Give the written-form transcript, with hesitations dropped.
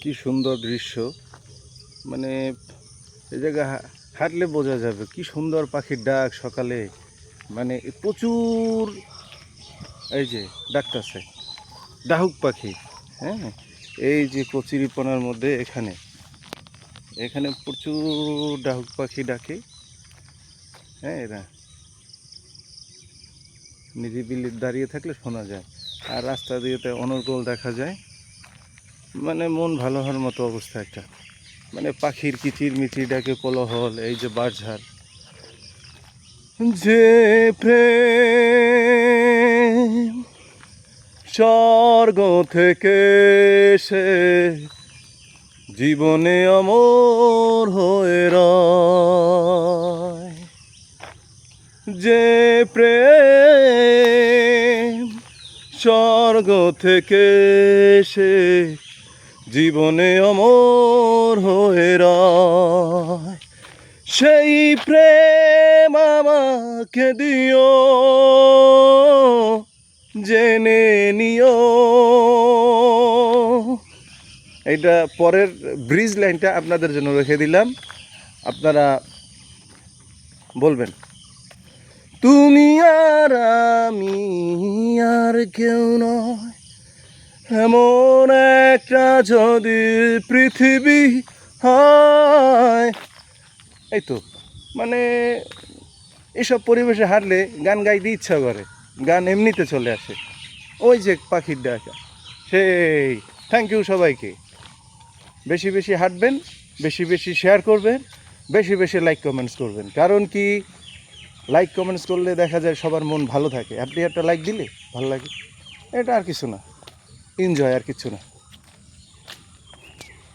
কি সুন্দর দৃশ্য, মানে এই জায়গায় হাঁটলে বোঝা যাবে কি সুন্দর পাখির ডাক সকালে। মানে প্রচুর এই যে ডাকতেছে ডাহুক পাখি। হ্যাঁ, এই যে কচুরিপানার মধ্যে এখানে এখানে প্রচুর ডাহুক পাখি ডাকে। হ্যাঁ, এরা নিরিবিলি দাঁড়িয়ে থাকলে শোনা যায়, আর রাস্তা দিয়ে তো অনর্গল দেখা যায়। মানে মন ভালো হওয়ার মতো অবস্থা একটা, মানে পাখির কিচির মিচির ডাকে কোলাহল, এই যে বাঁশঝাড়। যে প্রেম স্বর্গ থেকে এসে জীবনে অমর হয়ে রয়, যে প্রেম স্বর্গ থেকে এসে জীবনে অমর হয়ে রয়, সেই প্রেম আমাকে দিও, জেনে নিও। এইটা পরের ব্রিজ লাইনটা আপনাদের জন্য রেখে দিলাম, আপনারা বলবেন। তুমি আর আমি আর কেউ নয়, এমন একটা যদি পৃথিবী হয়। এই তো, মানে এসব পরিবেশে হাঁটলে গান গাইতে ইচ্ছা করে, গান এমনিতে চলে আসে। ওই যে পাখির ডাকা, সেই। থ্যাংক ইউ সবাইকে। বেশি বেশি হাঁটবেন, বেশি বেশি শেয়ার করবেন, বেশি বেশি লাইক কমেন্টস করবেন। কারণ কি, লাইক কমেন্টস করলে দেখা যায় সবার মন ভালো থাকে। আপনি একটা লাইক দিলে ভালো লাগে, এটা আর কিছু না, এনজয় আর কিছু না।